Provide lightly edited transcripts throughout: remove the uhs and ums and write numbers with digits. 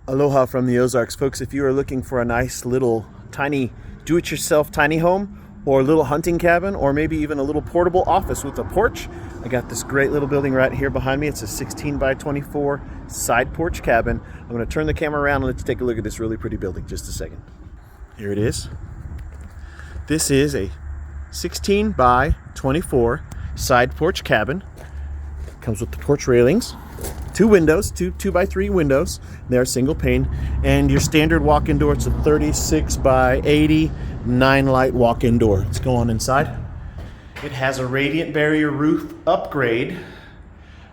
Aloha from the Ozarks, folks. If you are looking for a nice little tiny do-it-yourself tiny home or a little hunting cabin or maybe even a little portable office with a porch, I got this great little building right here behind me. It's a 16 by 24 side porch cabin. I'm going to turn the camera around and let you take a look at this really pretty building. Just a second. Here it is. This is a 16 by 24 side porch cabin. Comes with the porch railings. Two windows, two 2x3 windows. They're single pane, and your standard walk-in door. It's a 36 by 80 9-light walk-in door. Let's go on inside. It has a radiant barrier roof upgrade,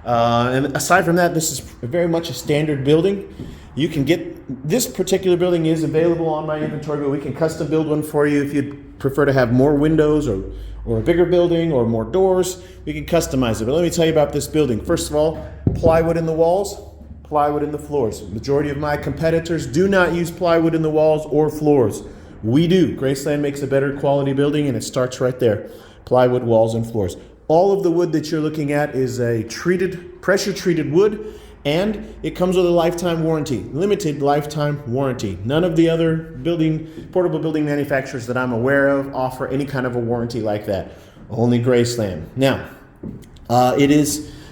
and aside from that, this is very much a standard building. You can get this particular building is available on my inventory, but we can custom build one for you if you'd prefer to have more windows or a bigger building or more doors. We can customize it. But let me tell you about this building. First of all, plywood in the walls, plywood in the floors. The majority of my competitors do not use plywood in the walls or floors. We do. Graceland makes a better quality building, and it starts right there. Plywood walls and floors. All of the wood that you're looking at is a pressure treated wood, and it comes with a lifetime warranty, limited lifetime warranty. None of the other portable building manufacturers that I'm aware of offer any kind of a warranty like that. Only Graceland. Now,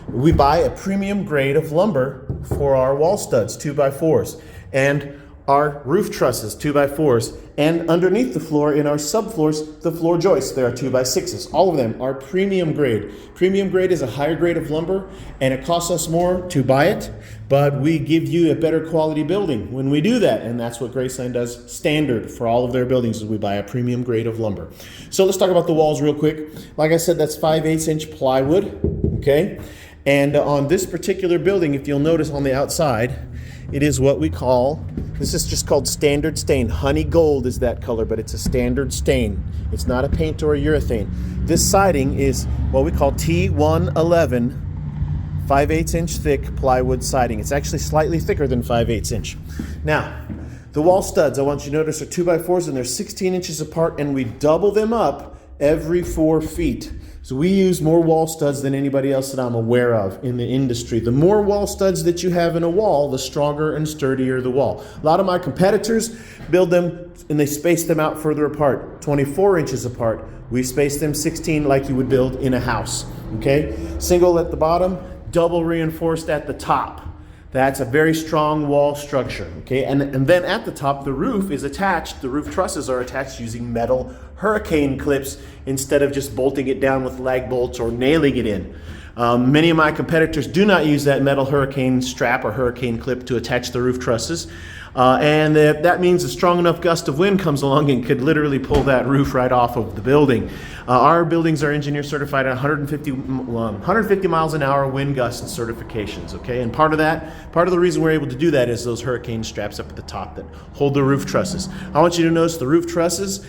we buy a premium grade of lumber for our wall studs, 2x4s, and our roof trusses, 2x4s, and underneath the floor in our subfloors, the floor joists, there are 2x6s. All of them are premium grade. Premium grade is a higher grade of lumber, and it costs us more to buy it, but we give you a better quality building when we do that, and that's what Graceland does standard for all of their buildings, is we buy a premium grade of lumber. So let's talk about the walls real quick. Like I said, that's 5/8 inch plywood, okay? And on this particular building, if you'll notice on the outside, it is what we call, this is just called standard stain. Honey gold is that color, but it's a standard stain. It's not a paint or a urethane. This siding is what we call T111 5/8 inch thick plywood siding. It's actually slightly thicker than 5/8 inch. Now, the wall studs, I want you to notice, are 2x4s, and they're 16 inches apart, and we double them up every 4 feet. So we use more wall studs than anybody else that I'm aware of in the industry. The more wall studs that you have in a wall, the stronger and sturdier the wall. A lot of my competitors build them and they space them out further apart, 24 inches apart. We space them 16 like you would build in a house, okay? Single at the bottom, double reinforced at the top. That's a very strong wall structure, okay? And then at the top, the roof is attached, the roof trusses are attached using metal hurricane clips instead of just bolting it down with lag bolts or nailing it in. Many of my competitors do not use that metal hurricane strap or hurricane clip to attach the roof trusses. And that means a strong enough gust of wind comes along and could literally pull that roof right off of the building. Our buildings are engineer certified at 150 miles an hour wind gust certifications, okay? And part of the reason we're able to do that is those hurricane straps up at the top that hold the roof trusses. I want you to notice the roof trusses,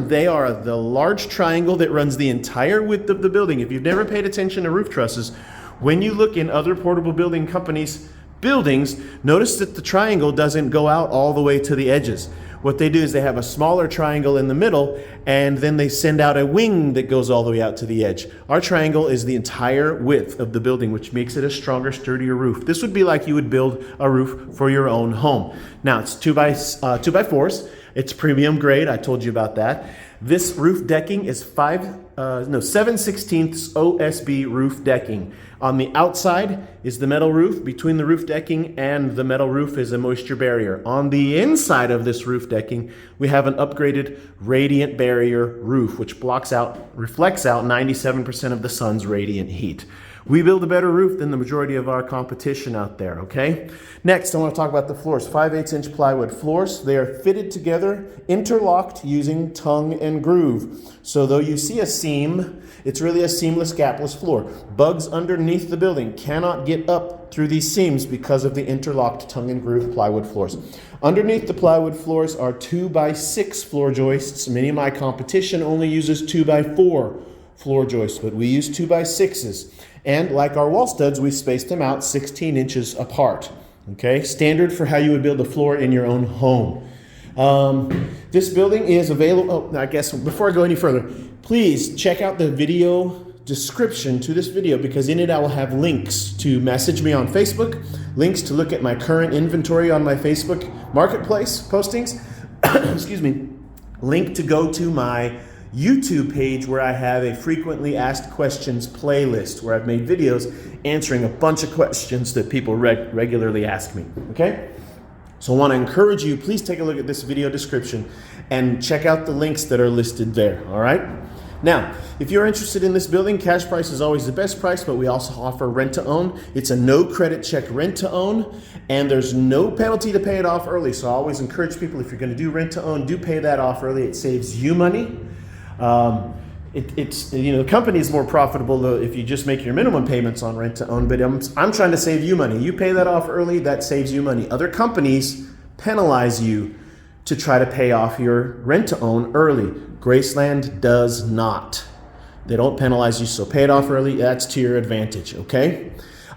they are the large triangle that runs the entire width of the building. If you've never paid attention to roof trusses, when you look in other portable building companies' buildings, notice that the triangle doesn't go out all the way to the edges. What they do is they have a smaller triangle in the middle, and then they send out a wing that goes all the way out to the edge. Our triangle is the entire width of the building, which makes it a stronger, sturdier roof. This would be like you would build a roof for your own home. Now, it's 2x4s. It's premium grade. I told you about that. This roof decking is 7/16 OSB roof decking. On the outside is the metal roof. Between the roof decking and the metal roof is a moisture barrier. On the inside of this roof decking, we have an upgraded radiant barrier roof, which reflects out 97% of the sun's radiant heat. We build a better roof than the majority of our competition out there, okay? Next, I want to talk about the floors. 5/8 inch plywood floors. They are fitted together, interlocked using tongue and groove. So though you see a seam, it's really a seamless, gapless floor. Bugs underneath the building cannot get up through these seams because of the interlocked tongue and groove plywood floors. Underneath the plywood floors are 2x6 floor joists. Many of my competition only uses 2x4 floor joists, but we use 2x6s. And like our wall studs, we spaced them out 16 inches apart. Okay, standard for how you would build a floor in your own home. This building is available. Oh, I guess before I go any further, please check out the video description to this video, because in it I will have links to message me on Facebook, links to look at my current inventory on my Facebook marketplace postings, excuse me, link to go to my YouTube page where I have a frequently asked questions playlist where I've made videos answering a bunch of questions that people regularly ask me, okay? So I want to encourage you, please take a look at this video description and check out the links that are listed there, all right? Now, if you're interested in this building, cash price is always the best price, but we also offer rent to own. It's a no credit check rent to own, and there's no penalty to pay it off early. So I always encourage people, if you're going to do rent to own, do pay that off early. It saves you money. The company is more profitable if you just make your minimum payments on rent to own, but I'm trying to save you money. You pay that off early, that saves you money. Other companies penalize you to try to pay off your rent to own early. Graceland does not. They don't penalize you, so pay it off early. That's to your advantage, okay?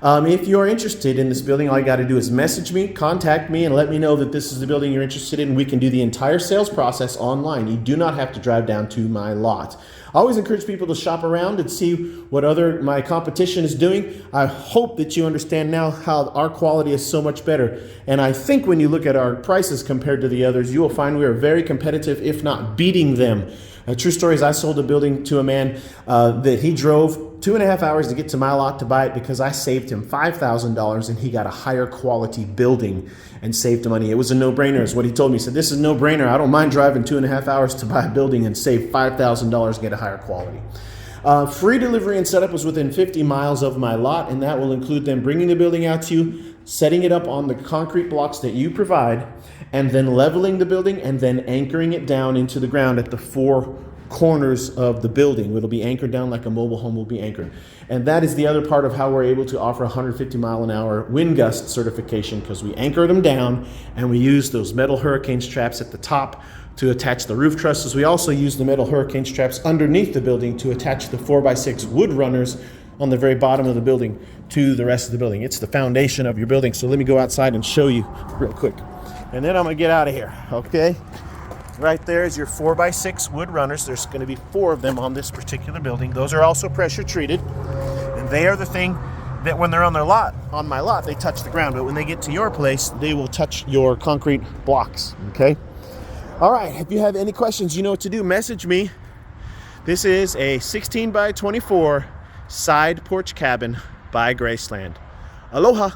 If you're interested in this building, all you got to do is message me, contact me, and let me know that this is the building you're interested in. We can do the entire sales process online. You do not have to drive down to my lot. I always encourage people to shop around and see what my competition is doing. I hope that you understand now how our quality is so much better. And I think when you look at our prices compared to the others, you will find we are very competitive, if not beating them. True story is I sold a building to a man that he drove 2.5 hours to get to my lot to buy it because I saved him $5,000 and he got a higher quality building and saved money. It was a no-brainer is what he told me. He said, this is a no-brainer. I don't mind driving 2.5 hours to buy a building and save $5,000 and get a higher quality. Free delivery and setup was within 50 miles of my lot, and that will include them bringing the building out to you, setting it up on the concrete blocks that you provide, and then leveling the building and then anchoring it down into the ground at the 4 corners of the building. It'll be anchored down like a mobile home will be anchored. And that is the other part of how we're able to offer 150 mile an hour wind gust certification, because we anchor them down and we use those metal hurricane straps at the top to attach the roof trusses. We also use the metal hurricane straps underneath the building to attach the 4x6 wood runners on the very bottom of the building to the rest of the building. It's the foundation of your building. So let me go outside and show you real quick. And then I'm gonna get out of here, okay? Right there is your 4x6 wood runners. There's gonna be 4 of them on this particular building. Those are also pressure treated. And they are the thing that when they're on their lot, on my lot, they touch the ground. But when they get to your place, they will touch your concrete blocks, okay? All right, if you have any questions, you know what to do. Message me. This is a 16 by 24 side porch cabin by Graceland. Aloha.